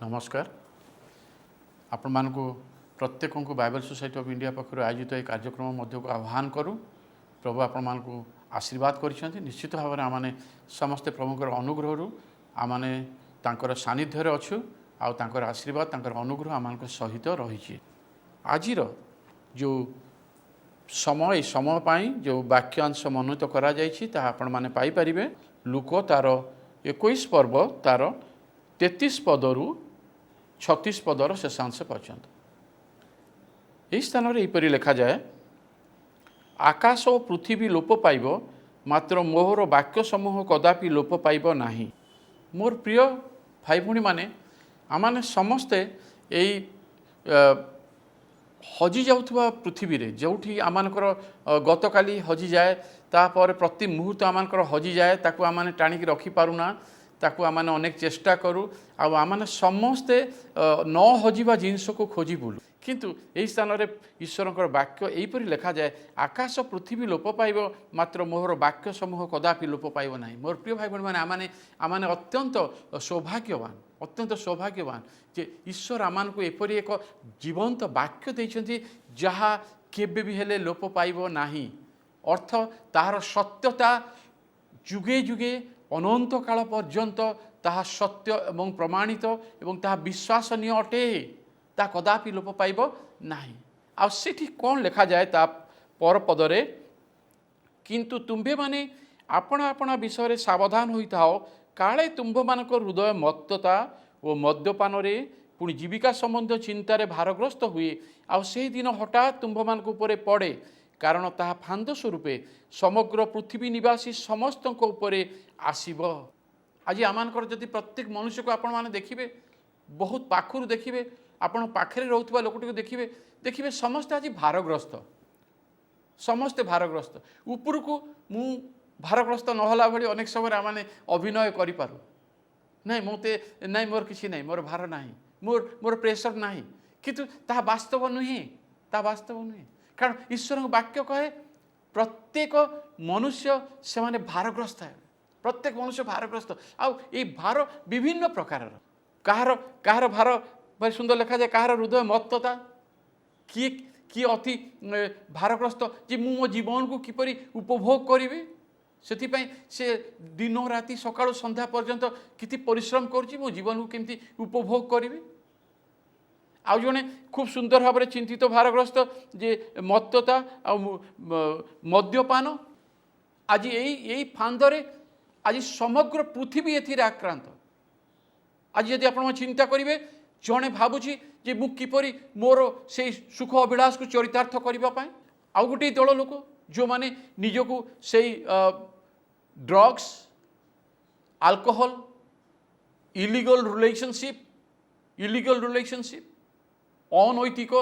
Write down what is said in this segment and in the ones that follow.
नमस्कार आपण मानकु प्रत्येक को बाइबल सोसाइटी ऑफ इंडिया पक्षर आयोजित एक कार्यक्रम मध्य को आह्वान करूँ। प्रभु आपण मानकु आशीर्वाद करिसेंति। निश्चित भाव में आम समस्ते प्रभुकर अनुग्रह आमने तांकर सानिध्य अच्छु आउ तांकर आशीर्वाद तांकर अनुग्रह आम सहित रही। आज जो समय पाई जो वाक्यांश मनोनीत करा जायछि ता आपण माने पाई परिबे। लूक तार 21 पर्व तार 33 पदरु 36 पदर शेषांश पर्यंत यही स्थान में यहपरी लिखा जाए, आकाश और पृथ्वी लोप पाइब मात्र मोहर वाक्य समूह कदापि लोप पाइब नाही। मोर प्रिय भाई भूणी माने आमाने समस्ते यही हजि जाउथबा पृथ्वी रे जोठी आमानकर गतकाली हजि जाए तापर प्रति मुहूर्त आमानकर हजि जाए ताकू आमाने टाणिक रखी पारुना ताकू आमाने अनेक चेष्टा करूँ आमाने समस्ते न हजिबा जिनस को खोजी बुलू किंतु यही स्थान में ईश्वर वाक्य यहीपरि लिखा जाए, आकाश पृथ्वी लोप पाइब मात्र मोहर वाक्य समूह कदापि लोप पाइब नाही। मोर प्रिय भाई भणी मैंने आमाने अत्यंत सौभाग्यवान जे ईश्वर आमानकु एपरि एक जीवंत वाक्य देइछन्ति जहा केबे भी हेले लोप पाइब नाही। अर्थ तार सत्यता जुगे जुगे अनंत काल पर्यंत ताहा सत्य एवं प्रमाणित एवं ताहा विश्वासनीय अटे, ता कदापि लोप पाइब नाही। आ सेठी कौन लिखा जाए ता पर पदरे, किंतु तुम्भे माने अपना अपना विषय सावधान होई थाओ, काले तुम्भ मानक हृदय मत्तता और मद्यपान रे पुणी जीविका संबंध चिंतार भारग्रस्त हुए आ से दिन हठात तुम्भ मानक उपरे पड़े, कारण ताहा फांद स्वरूपे समग्र पृथ्वी निवासी समस्त उपरे आसीब। आज आमानकर जदि प्रत्येक मनुष्य को आपण माने देखिबे, बहुत पाखरु देखिबे, आपण पाखरे रहउतबा लोकटी देखिबे देखिबे समस्त आज भारग्रस्त, समस्ते भारग्रस्त। उपरकू मु भारग्रस्त नहला भली अनेक समय आमाने अभिनय करि पारु नहीं, मोते नहीं, मोर किछि नहीं, मोर भार नहीं, मोर प्रेशर नहीं, किंतु ता वास्तव नुहे, ता वास्तव नुहे। कारण ईश्वर वाक्य कहे प्रत्येक मनुष्य से माने भारग्रस्त है, प्रत्येक मनुष्य भारग्रस्त। आउ ये भार विभिन्न प्रकार, कहार भार भाई सुंदर लिखा जाए, कहार हृदय मत्तता, किए अति भारग्रस्त जे मु मो जीवन को किपरि उपभोग करिवे, सेथिपाई से दिन राति सकाळु संध्या पर्यंत किति परिश्रम करुछि, मो जीवन को केमती उपभोग करिवे। आउ जने खूब सुंदर भाव चिंतित भारग्रस्त जे मत्तता आ मद्यपान। आज यही फांदरे आज समग्र पृथ्वी एथिरे आक्रांत। आज यदि आपण चिंता करिवे, जने भाबुछि जे मु किपरि मोर से सुख अभिलाष को चरितार्थ करिबा पाए, आउ गोटे दल लोक जो माने निजको से ड्रग्स, अल्कोहल, इलीगल रिलेशनशिप अनैतिक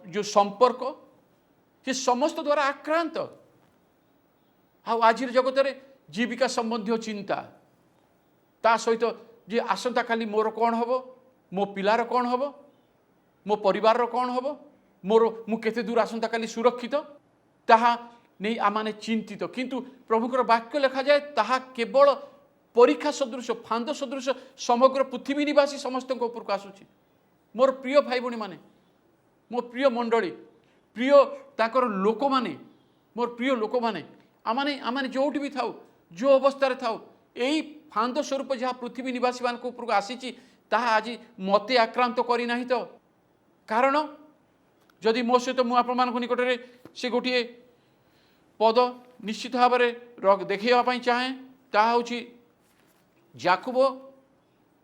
जो संपर्क ये समस्त द्वारा आक्रांत। आज जगत रे जीविका संबंधी चिंता, ता सहित जे आसंता काली मोर कौन हबो, मो पिलार कौन हबो, मो परिवार कौन हबो, मोर मु केते दूर आसंता काली सुरक्षित, ताहा नहीं आमाने चिंतित। किंतु प्रभुकर वाक्य लिखा जाए ताहा केवल परीक्षा सदृश, फांद सदृश समग्र पृथ्वी निवासी समस्त उपर को आसुची। मोर प्रिय भाई भणी माने, मो प्रिय मंडली, प्रिय ताकर लोक माने, मोर प्रिय लोक माने, आमाने जोठी भी थाउ, जो अवस्था थाउ, यही फांद स्वरूप जहाँ पृथ्वी निवासी मान उपर को आसी ताहा आज मते आक्रांत करी नाही तो। कारण जदि मो सहित मु आपण मान निकट में से गोटे पद निश्चित भाव में देखा चाहे, ताहा होछि याकूब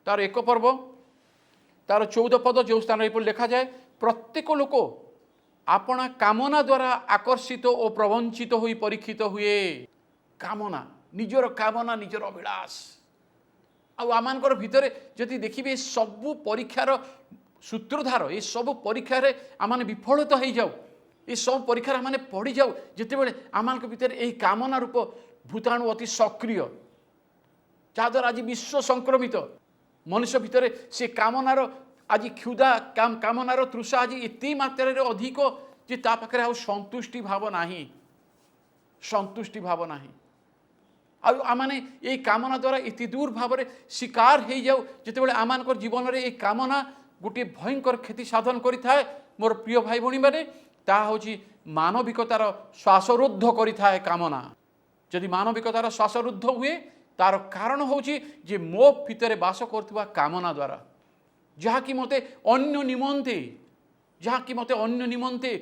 तार 1 पर्व तार 14 पद, जो स्थान लिखा जाए, प्रत्येक लोक अपना कामना द्वारा आकर्षित और प्रवंचित होई परीक्षित हुए। कामना, निजर कामना, निजर अभिलाष। आमानकर भितरे जदि देखिबे सबु परीक्षार सूत्रधार, ये सब परीक्षार आमाने विफलित हो जाऊ, ये सब परीक्षार आमाने पढ़ी जाऊ, जितेबाला आमानक भितरे यही कामना रूप भूताणु अति सक्रिय, जहाद्वारा आज विश्व संक्रमित मनुष्य भितरे से कामनार आज क्षुधा, कामनार तृषा आज एति मात्रा रे अधिक जे ता पाखरे आ संतुष्टि भाव नाही, संतुष्टि भाव नाही। आमने ये कामना द्वारा इति दूर भाव में शिकार हो जाऊ जितेबाला आम जीवन में ये कामना गोटे भयंकर क्षति साधन करें मोर प्रिय भाई भणी मैंने ताहूँ मानविकतार श्वासरुद्ध करें कामना जदि मानविकतार श्वासरुद्ध हुए तार कारण हूँ जे मो भितर बास कर कामना द्वारा जहाँकि मते अन्य निमंते जहाँकि मते अन्य निमंते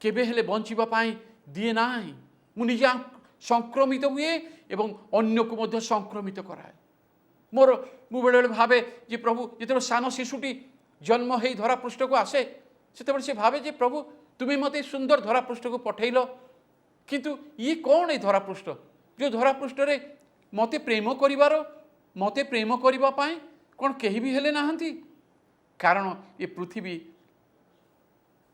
केबे हेले बंचिबापाई दिए ना मु निजे संक्रमित हुए एवं अन्य को मध्य संक्रमित कराए मोर मु बेले भावे जे प्रभु जिते सान शिशुटी जन्म हो धरा पृष्ठ को आसे से से भावे जे प्रभु तुम्हें मते सुंदर धरा पृष्ठ को पठेल किंतु ये कौन है धरा पृष्ठ जो धरा पृष्ठ रे मते प्रेम करिवार मते प्रेम करिबा पाए कौन कहीं भी हेले नाहंती कारण ये पृथ्वी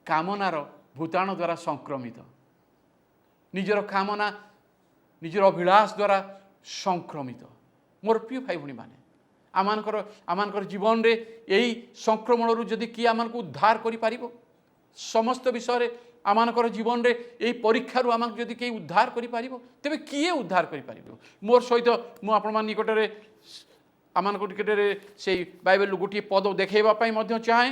कामनार भूताणु द्वारा संक्रमित निजर कामना निजर अभिलाष द्वारा संक्रमित मोर प्रिय भाई भणी माने आमानकर जीवन रे यही संक्रमण रु जदि किए आम उद्धार करि पारिबो समस्त विषय आमानकर जीवन रे यही परीक्षा रु आम जदि कई उद्धार करि पारिबो तेबे किए उद्धार करि पारिबो मोर सहित मु आपण निकट में आम निकट में से बाइबल गोटे पद देखा चाहे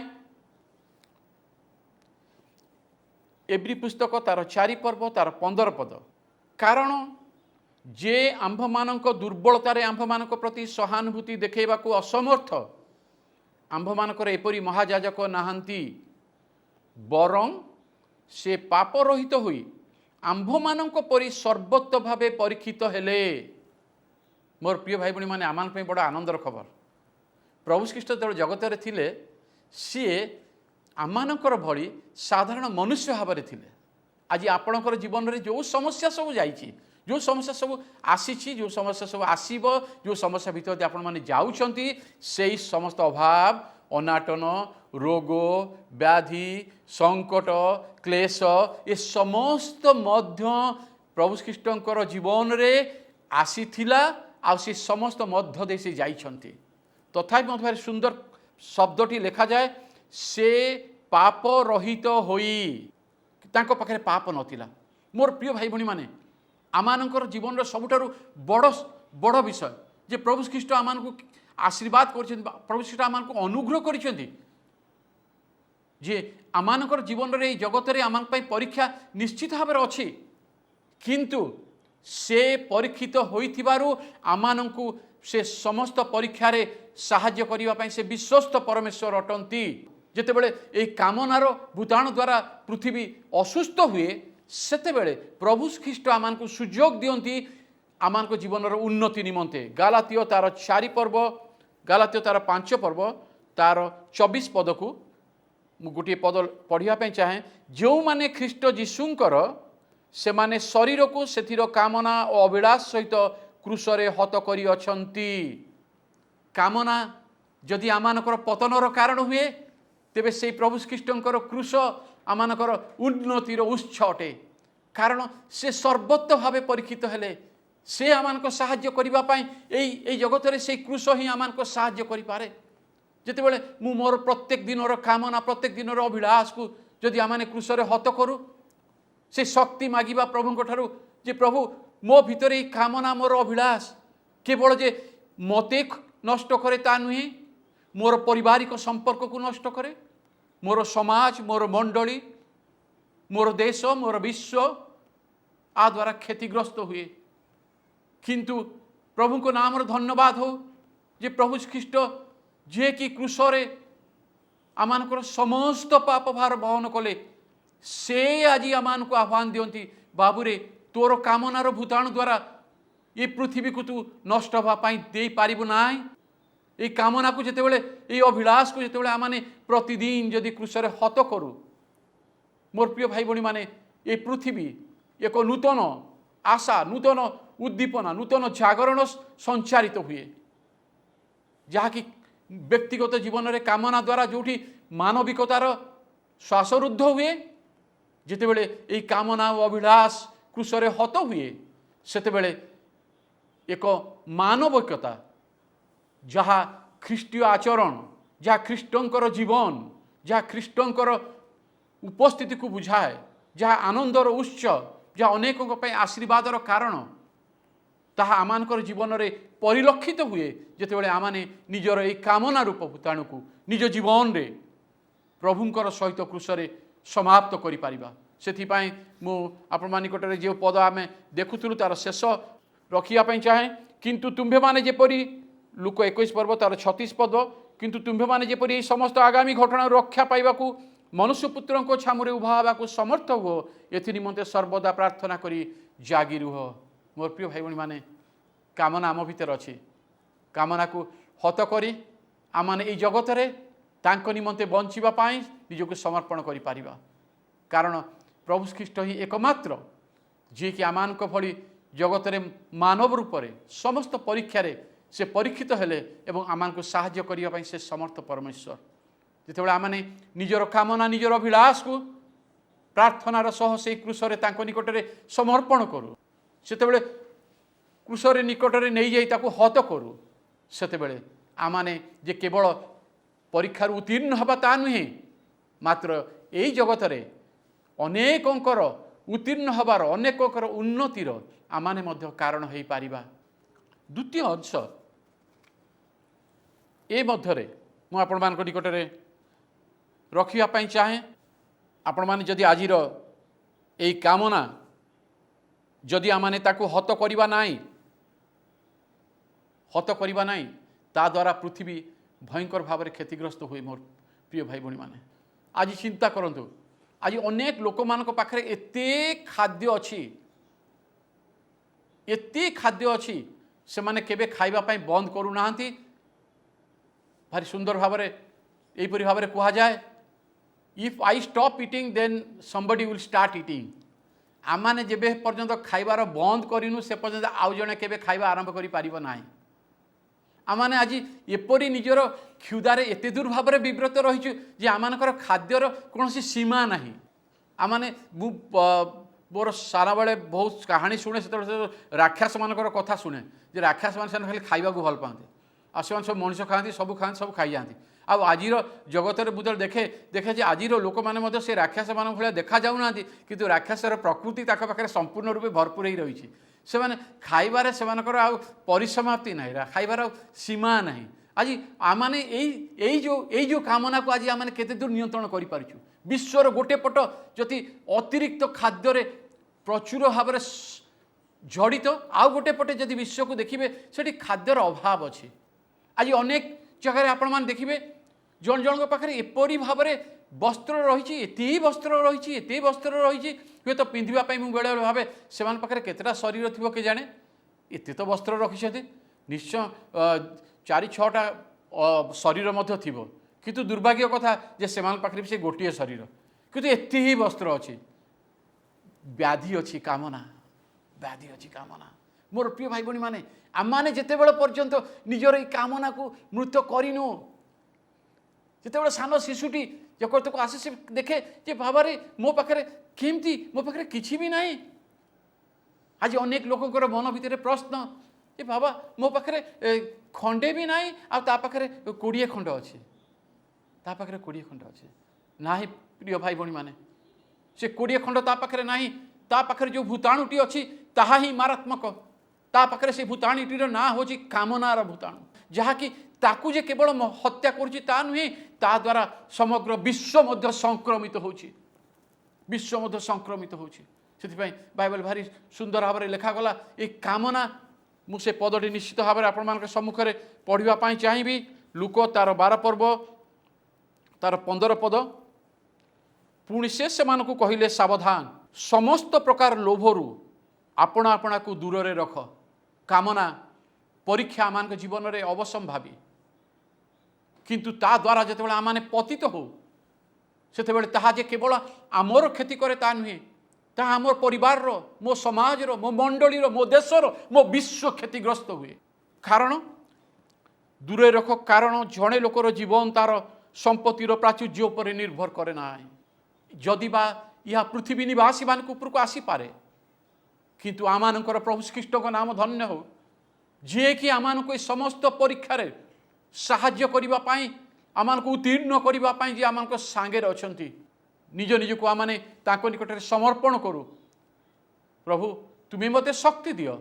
एब्री पुस्तक तार 4 पर्व तार 15 पद कारण जे आंभ मानक दुर्बलतार आंभ मानक प्रति सहानुभूति देखा असमर्थ आंभ मानकर एपरी महायाजक नाहांती बरं से पाप रहित हुई आंभ मानक परि सर्वत्र भावे परीक्षित हेले मोर प्रिय भाई भणी माने आमान बड़ आनंदर खबर प्रभु ख्रीष्ट जो जगत रे थिले सी आमानकर भली साधारण मनुष्य भाव में थिले आज आपणकर जीवन में जो समस्या सब जाइए जो समस्या सब आसी जो समस्या सब आसब जो समस्या भितर आपण मैंने जाऊँगी से समस्त अभाव अनाटन रोग व्याधि संकट क्लेश ये समस्त मध्य प्रभु ख्रीष्टर जीवन में आसी आ समस्त मध्य दे से जाइछंती तथापि मत भारी सुंदर शब्दटी लिखा जाए से पाप रहित होई तांको पाखरे पाप नथिला मोर प्रिय भाई भणी माने आमानकर जीवन रो सबुठारु बड़ बड़ विषय जे प्रभु ख्रीष्ट आमानकु आशीर्वाद करछन प्रभु ख्रीष्ट आमानकु अनुग्रह करछन्ती जे आमानकर जीवन रे जगत रे आमान पई परीक्षा निश्चित भाव अछि किंतु से परीक्षित होइथिबारु आमानकु से समस्त परीक्षा रे साहाय्य करिवा पई से विश्वस्त परमेश्वर अटंती जेतेबेले एई कामनार भूताणु द्वारा पृथ्वी असुस्थ हुए सेतेबेले प्रभु ख्रीष्ट आमानकु सुयोग दियंती आमानको जीवन उन्नति निमंते गालातियो तार 4 पर्व गालातियो तार 5 पर्व तार 24 पद को गोटे पद पढ़िया पे चाहे जो माने ख्रीष्ट जीशुंकर से माने शरीर को सेथिर कामना और अभिलाष सहित क्रूसरे हत करी अछंती कामना जदि आमानकर पतनर कारण हुए तेबे से प्रभु ख्रीष्टर क्रूस आमानकर उन्नतिर उत्स अटे कारण से सर्वत्र भावे परीक्षित हेले से आमानक साहाय्य करिबा पई एई जगत रे से क्रूस ही आमानक साहाय्य करि पारे जेतेबेले मु मोर प्रत्येक दिनर कामना प्रत्येक दिनर अभिलाष को जदि आमाने क्रूसरे हत करू से शक्ति मागिबा प्रभुंक ठारू जे प्रभु मो भितरे कामना मोर अभिलाष केवल जे मते नष्ट करे ता नुहे मोर पारिवारिक संपर्क को नष्ट करे मोर समाज मोर मंडली मोर देश मोर विश्व आ द्वारा क्षतिग्रस्त हुए किंतु प्रभु को नाम धन्यवाद हो जे प्रभु ख्रीष्ट जे कि क्रूसरे आमानकर समस्त पाप भार बहन कले से आज आमान को आह्वान दियंती बाबूरे तोर कामनार भूताणु द्वारा ये पृथ्वी को तू नष्ट होगापाई दे पारिबु नाई ये कामना को जितेबेले ये अभिलाष को जितेबेले आमाने प्रतिदिन जदि क्रूसरे हत करू मोर प्रिय भाई भणी माने ये पृथ्वी एक नूतन आशा नूतन उद्दीपना नूतन जागरण संचारित हुए जहाँकि व्यक्तिगत जीवन में कामना द्वारा जो मानविकतार श्वासरुद्ध हुए जितेबेले ये कामना और अभिलाष क्रूसरे हत हुए सेतेबेले एक मानविकता जहाँ ख्रीष्टीय आचरण जहाँ ख्रीष्टंकर जीवन जहाँ ख्रीष्टंकर उपस्थिति को बुझाए जहाँ आनंदर उत्स जहाँ अनेकों आशीर्वादर कारण ତାହା ଆମମାନଙ୍କର ଜୀବନରେ ପରିଲକ୍ଷିତ ହୁଏ ଯେତେବେଳେ ଆମମାନେ ନିଜର ଏହି କାମନା ରୂପ ଭୂତାଣୁକୁ ନିଜ ଜୀବନରେ ପ୍ରଭୁଙ୍କର ସହିତ କୃଷରେ ସମାପ୍ତ କରିପାରିବା। ସେଥିପାଇଁ ମୁଁ ଆପଣଙ୍କ ନିକଟରେ ଯେଉଁ ପଦ ଆମେ ଦେଖୁଥିଲୁ ତାର ଶେଷ ରଖିବା ପାଇଁ ଚାହେଁ। କିନ୍ତୁ ତୁମ୍ଭେମାନେ ଯେପରି, ଲୁକ 21 ପର୍ବ ତାର 36 ପଦ, କିନ୍ତୁ ତୁମ୍ଭେମାନେ ଯେପରି ଏହି ସମସ୍ତ ଆଗାମୀ ଘଟଣାରୁ ରକ୍ଷା ପାଇବାକୁ ମନୁଷ୍ୟ ପୁତ୍ରଙ୍କ ଛାମୁରେ ଉଭା ହେବାକୁ ସମର୍ଥ ହୁଅ, ଏଥି ନିମନ୍ତେ ସର୍ବଦା ପ୍ରାର୍ଥନା କରି ଜାଗି ରୁହ। ମୋର ପ୍ରିୟ ଭାଇ ଭଉଣୀମାନେ, କାମନା ଆମ ଭିତରେ ଅଛି। କାମନାକୁ ହତ କରି ଆମମାନେ ଏହି ଜଗତରେ ତାଙ୍କ ନିମନ୍ତେ ବଞ୍ଚିବା ପାଇଁ ନିଜକୁ ସମର୍ପଣ କରିପାରିବା। କାରଣ ପ୍ରଭୁ ଖ୍ରୀଷ୍ଟ ହିଁ ଏକମାତ୍ର ଯିଏକି ଆମମାନଙ୍କ ଭଳି ଜଗତରେ ମାନବ ରୂପରେ ସମସ୍ତ ପରୀକ୍ଷାରେ ସେ ପରୀକ୍ଷିତ ହେଲେ ଏବଂ ଆମମାନଙ୍କୁ ସାହାଯ୍ୟ କରିବା ପାଇଁ ସେ ସମର୍ଥ ପରମେଶ୍ୱର। ଯେତେବେଳେ ଆମମାନେ ନିଜର କାମନା ନିଜର ଅଭିଳାଷକୁ ପ୍ରାର୍ଥନାର ସହ ସେହି କୃଷରେ ତାଙ୍କ ନିକଟରେ ସମର୍ପଣ କରୁ, ସେତେବେଳେ କୃଷରେ ନିକଟରେ ନେଇଯାଇ ତାକୁ ହତ କରୁ, ସେତେବେଳେ ଆମମାନେ ଯେ କେବଳ ପରୀକ୍ଷାରୁ ଉତ୍ତୀର୍ଣ୍ଣ ହେବା ତା ନୁହେଁ, ମାତ୍ର ଏହି ଜଗତରେ ଅନେକଙ୍କର ଉତ୍ତୀର୍ଣ୍ଣ ହେବାର, ଅନେକଙ୍କର ଉନ୍ନତିର ଆମମାନେ ମଧ୍ୟ କାରଣ ହୋଇପାରିବା। ଦ୍ୱିତୀୟ ଅଂଶ ଏ ମଧ୍ୟରେ ମୁଁ ଆପଣମାନଙ୍କ ନିକଟରେ ରଖିବା ପାଇଁ ଚାହେଁ। ଆପଣମାନେ ଯଦି ଆଜିର ଏହି କାମନା ଯଦି ଆମମାନେ ତାକୁ ହତ କରିବା ନାହିଁ, ତା ଦ୍ୱାରା ପୃଥିବୀ ଭୟଙ୍କର ଭାବରେ କ୍ଷତିଗ୍ରସ୍ତ ହୁଏ। ମୋର ପ୍ରିୟ ଭାଇ ଭଉଣୀମାନେ, ଆଜି ଚିନ୍ତା କରନ୍ତୁ, ଆଜି ଅନେକ ଲୋକମାନଙ୍କ ପାଖରେ ଏତେ ଖାଦ୍ୟ ଅଛି, ସେମାନେ କେବେ ଖାଇବା ପାଇଁ ବନ୍ଦ କରୁନାହାନ୍ତି। ଭାରି ସୁନ୍ଦର ଭାବରେ ଏହିପରି ଭାବରେ କୁହାଯାଏ, if I stop eating then somebody will start eating। ଆମମାନେ ଯେବେ ପର୍ଯ୍ୟନ୍ତ ଖାଇବାର ବନ୍ଦ କରିନୁ ସେ ପର୍ଯ୍ୟନ୍ତ ଆଉ ଜଣେ କେବେ ଖାଇବା ଆରମ୍ଭ କରିପାରିବ ନାହିଁ। ଆମମାନେ ଆଜି ଏପରି ନିଜର କ୍ଷୁଧାରେ ଏତେ ଦୂର ଭାବରେ ବିବ୍ରତ ରହିଛୁ ଯେ ଆମମାନଙ୍କର ଖାଦ୍ୟର କୌଣସି ସୀମା ନାହିଁ। ଆମମାନେ ମୋର ସାରାବେଳେ ବହୁତ କାହାଣୀ ଶୁଣେ, ସେତେବେଳେ ରାକ୍ଷସମାନଙ୍କର କଥା ଶୁଣେ ଯେ ରାକ୍ଷସମାନେ ସେମାନେ ଖାଲି ଖାଇବାକୁ ଭଲ ପାଆନ୍ତି, ଆଉ ସେମାନେ ସବୁ ମଣିଷ ଖାଆନ୍ତି, ସବୁ ଖାଇଯାଆନ୍ତି। ଆଉ ଆଜିର ଜଗତରେ ମୁଁ ଦେଖେ ଯେ ଆଜିର ଲୋକମାନେ ମଧ୍ୟ ସେ ରାକ୍ଷସମାନଙ୍କ ଭଳିଆ ଦେଖାଯାଉନାହାନ୍ତି, କିନ୍ତୁ ରାକ୍ଷସର ପ୍ରକୃତି ତାଙ୍କ ପାଖରେ ସମ୍ପୂର୍ଣ୍ଣ ରୂପେ ଭରପୁର ହୋଇ ରହିଛି। ସେମାନେ ଖାଇବାରେ ସେମାନଙ୍କର ଆଉ ପରିସମାପ୍ତି ନାହିଁ, ଖାଇବାର ଆଉ ସୀମା ନାହିଁ। ଆଜି ଆମମାନେ ଏଇ ଯେଉଁ କାମନାକୁ ଆଜି ଆମମାନେ କେତେ ଦୂର ନିୟନ୍ତ୍ରଣ କରିପାରୁଛୁ? ବିଶ୍ୱର ଗୋଟେ ପଟ ଯଦି ଅତିରିକ୍ତ ଖାଦ୍ୟରେ ପ୍ରଚୁର ଭାବରେ ଜଡ଼ିତ, ଆଉ ଗୋଟେ ପଟେ ଯଦି ବିଶ୍ୱକୁ ଦେଖିବେ ସେଠି ଖାଦ୍ୟର ଅଭାବ ଅଛି। ଆଜି ଅନେକ ଜାଗାରେ ଆପଣମାନେ ଦେଖିବେ ଜଣ ଜଣଙ୍କ ପାଖରେ ଏପରି ଭାବରେ ବସ୍ତ୍ର ରହିଛି, ଏତେ ବସ୍ତ୍ର ରହିଛି, ହୁଏତ ପିନ୍ଧିବା ପାଇଁ ମୁଁ ବେଳେବେଳେ ଭାବେ ସେମାନଙ୍କ ପାଖରେ କେତେଟା ଶରୀର ଥିବ କେଜାଣେ, ଏତେ ତ ବସ୍ତ୍ର ରଖିଛନ୍ତି, ନିଶ୍ଚୟ 4-6ଟା ଶରୀର ମଧ୍ୟ ଥିବ। କିନ୍ତୁ ଦୁର୍ଭାଗ୍ୟ କଥା ଯେ ସେମାନଙ୍କ ପାଖରେ ବି ସେ ଗୋଟିଏ ଶରୀର, କିନ୍ତୁ ଏତେ ହିଁ ବସ୍ତ୍ର ଅଛି। ବ୍ୟାଧି ଅଛି କାମନା। ମୋର ପ୍ରିୟ ଭାଇ ଭଉଣୀମାନେ, ଆମମାନେ ଯେତେବେଳେ ପର୍ଯ୍ୟନ୍ତ ନିଜର ଏହି କାମନାକୁ ମୃତ କରିନୁ, ଯେତେବେଳେ ସାନ ଶିଶୁଟି ଜଗତକୁ ଆସେ ସେ ଦେଖେ ଯେ ବାବାରେ ମୋ ପାଖରେ କିଛି ବି ନାହିଁ। ଆଜି ଅନେକ ଲୋକଙ୍କର ମନ ଭିତରେ ପ୍ରଶ୍ନ ଯେ ବାବା ମୋ ପାଖରେ ଖଣ୍ଡେ ବି ନାହିଁ, ଆଉ ତା ପାଖରେ 20 ଖଣ୍ଡ ଅଛି। ନାହିଁ ପ୍ରିୟ ଭାଇ ଭଉଣୀମାନେ, ସେ 20 ଖଣ୍ଡ ତା ପାଖରେ ନାହିଁ। ତା ପାଖରେ ଯେଉଁ ଭୂତାଣୁଟି ଅଛି ତାହା ହିଁ ମାରାତ୍ମକ। ତା ପାଖରେ ସେ ଭୂତାଣୁଟିର ନାଁ ହେଉଛି କାମନାର ଭୂତାଣୁ, ଯାହାକି ତାକୁ ଯେ କେବଳ ହତ୍ୟା କରୁଛି ତା ନୁହେଁ, ତା ଦ୍ୱାରା ସମଗ୍ର ବିଶ୍ୱ ମଧ୍ୟ ସଂକ୍ରମିତ ହେଉଛି। ସେଥିପାଇଁ ବାଇବେଲ ଭାରି ସୁନ୍ଦର ଭାବରେ ଲେଖାଗଲା ଏହି କାମନା। ମୁଁ ସେ ପଦଟି ନିଶ୍ଚିତ ଭାବରେ ଆପଣମାନଙ୍କ ସମ୍ମୁଖରେ ପଢ଼ିବା ପାଇଁ ଚାହିଁବି। ଲୁକ ତାର 12 ପର୍ବ ତାର 15 ପଦ। ପୁଣି ସେ ସେମାନଙ୍କୁ କହିଲେ, ସାବଧାନ, ସମସ୍ତ ପ୍ରକାର ଲୋଭରୁ ଆପଣାକୁ ଦୂରରେ ରଖ। କାମନା ପରୀକ୍ଷା ଆମମାନଙ୍କ ଜୀବନରେ ଅବଶ୍ୟମ୍ଭାବୀ, କିନ୍ତୁ ତା ଦ୍ୱାରା ଯେତେବେଳେ ଆମମାନେ ପତିତ ହେଉ ସେତେବେଳେ ତାହା ଯେ କେବଳ ଆମର କ୍ଷତି କରେ ତା ନୁହେଁ, ତାହା ଆମର ପରିବାରର, ମୋ ସମାଜର, ମୋ ମଣ୍ଡଳୀର, ମୋ ଦେଶର, ମୋ ବିଶ୍ୱ କ୍ଷତିଗ୍ରସ୍ତ ହୁଏ। କାରଣ ଦୂରରେ ରଖ, କାରଣ ଜଣେ ଲୋକର ଜୀବନ ତାର ସମ୍ପତ୍ତିର ପ୍ରାଚୁର୍ଯ୍ୟ ଉପରେ ନିର୍ଭର କରେ ନାହିଁ। ଯଦି ବା ଏହା ପୃଥିବୀ ନିବାସୀମାନଙ୍କ ଉପରକୁ ଆସିପାରେ, କିନ୍ତୁ ଆମମାନଙ୍କର ପ୍ରଭୁ ଖ୍ରୀଷ୍ଟଙ୍କ ନାମ ଧନ୍ୟ ହେଉ, ଯିଏକି ଆମମାନଙ୍କୁ ଏ ସମସ୍ତ ପରୀକ୍ଷାରେ ସାହାଯ୍ୟ କରିବା ପାଇଁ, ଆମମାନଙ୍କୁ ଉତ୍ତୀର୍ଣ୍ଣ କରିବା ପାଇଁ ଯେ ଆମମାନଙ୍କ ସାଙ୍ଗରେ ଅଛନ୍ତି। ନିଜକୁ ଆମମାନେ ତାଙ୍କ ନିକଟରେ ସମର୍ପଣ କରୁ। ପ୍ରଭୁ ତୁମେ ମୋତେ ଶକ୍ତି ଦିଅ,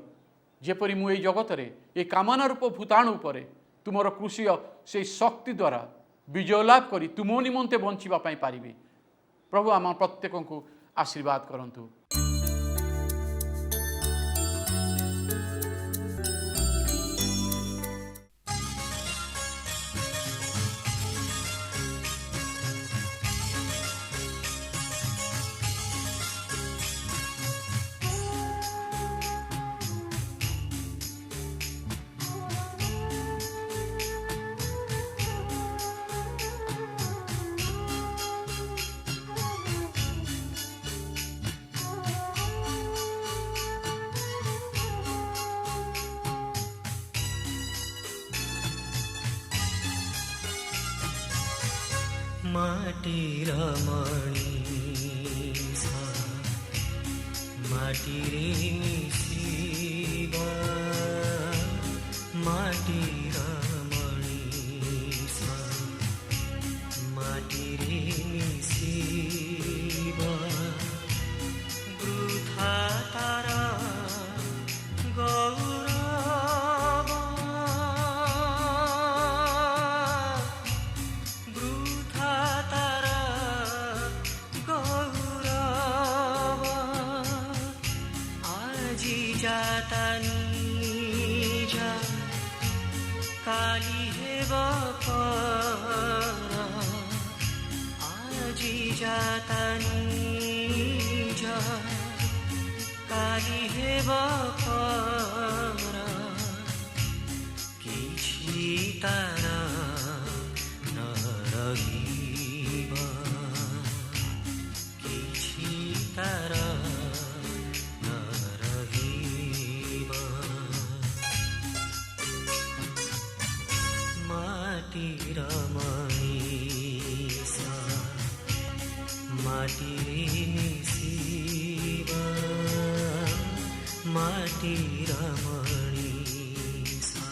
ଯେପରି ମୁଁ ଏଇ ଜଗତରେ ଏ କାମନା ରୂପ ଭୂତାଣୁ ଉପରେ ତୁମର କୃଷି ସେଇ ଶକ୍ତି ଦ୍ୱାରା ବିଜୟ ଲାଭ କରି ତୁମ ନିମନ୍ତେ ବଞ୍ଚିବା ପାଇଁ ପାରିବି। ପ୍ରଭୁ ଆମ ପ୍ରତ୍ୟେକଙ୍କୁ ଆଶୀର୍ବାଦ କରନ୍ତୁ। माटीर मणिसा माटीरे मिसिबा माटीर मणिसा माटीरे मिसिबा वृथा तारा काली हे बापारा आजी जाता नीजा काली हे बापारा किछि तारा न रहिबा किछि तारा माटीर मणिसा माटीरे मिसिबा माटीर मणिसा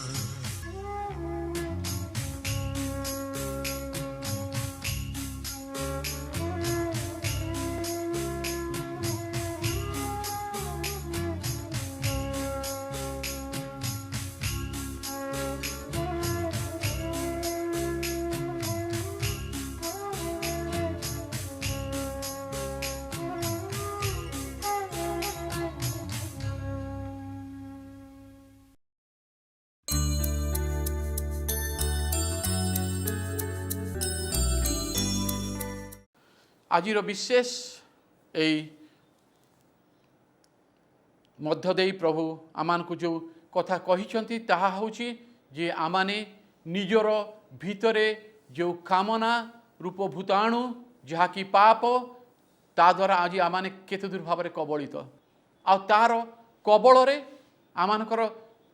आजिर विशेष এই मध्य देई प्रभु आमानकु जो कथा कहिसंती ताहा होची जे आमाने निजर भितरे जो कामना रूप भूताणु जहा कि पाप ता द्वारा आज आमाने केते दूर भाव कबलित आ तार कबल रे आमानकर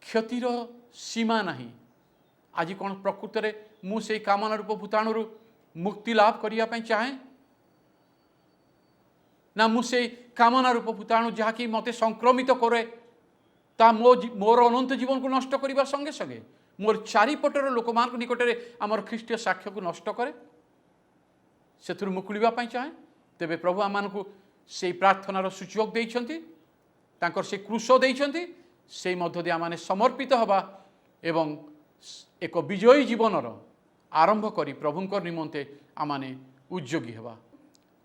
क्षतिर सीमा नहीं। आज कौन प्रकृत रे मु से कामना रूप भूताणु मुक्ति लाभ करिया पई चाहे ना मुझे कामना रूप भूताणु जहाँकि मत संक्रमित करे ता मोर अनंत जीवन को नष्ट करने संगे संगे मोर चारिपटर लोक मान निकट में आमर ख्रीष्टीय साक्ष्य को नष्ट करे से मुकुलिबा चाहे तेबे प्रभु आम से प्रार्थनार सुयोग देइछंती तांकर से क्रूश देइछंती से मध्य आम समर्पित हवा एवं एक विजयी जीवनर आरंभ करी प्रभुंकर निमंते आमाने उद्योगी हवा।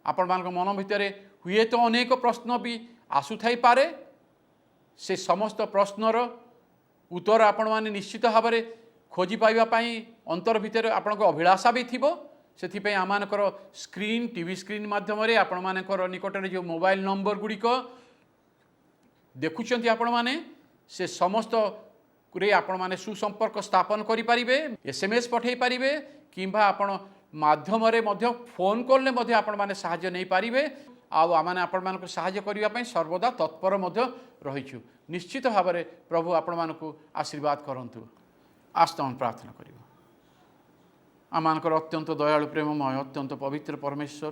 आपण मान मन भितर हुए तो अनेक प्रश्न भी आसुथाई पारे से समस्त प्रश्नर उत्तर आपण माने निश्चित भाव में खोजी पाइबा पई अंतर भितर आपण को अभिलाषा भी थिबो सेथिपई आमानकर स्क्रीन टीवी स्क्रीन माध्यम रे आपण मानकर निकट में जो मोबाइल नंबर गुड़िक देखुचंती आपण माने से समस्त रे आपण माने सुसंपर्क स्थापन करि परिबे एसएमएस पठै परिबे किंबा आपण माध्यम रे मध्य फोन कॉल ले मध्य आपण माने सहाय्य नहीं पारिबे आने आपण मानक सहाय्य करने सर्वदा तत्पर रहीचु। निश्चित भाव में प्रभु आपण मानक आशीर्वाद करंतु। आस्था प्रार्थना करिबा। आमानकर अत्यंत दयालु प्रेममय अत्यंत पवित्र परमेश्वर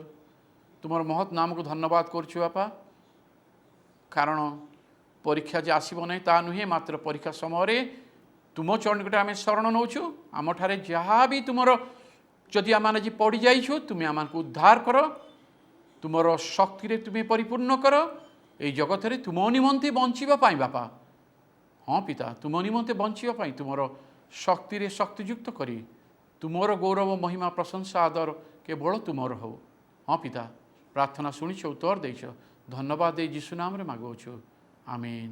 तुमर महत नाम को धन्यवाद करछु बापा कारण परीक्षा जे आसीबो नै ता नुहे मात्र परीक्षा समय तुम चरण निकट आम शरण नौछु आम ठारे जहाँ भी तुमर जदि आम आज पड़ जाइछु तुम्हें आम उद्धार कर तुमर शक्ति रे तुम्हें परिपूर्ण कर ये जगत रे तुम निमंते बंचिबा पाई बापा हाँ पिता तुम निमंते बंचिया तुमर शक्ति रे शक्तियुक्त करी तुमर गौरव महिमा प्रशंसा आदर केवल तुमर हो। हाँ पिता प्रार्थना शुणिछ उत्तर देछ धन्यवाद दे यीशु नाम रे मागुछु आमीन।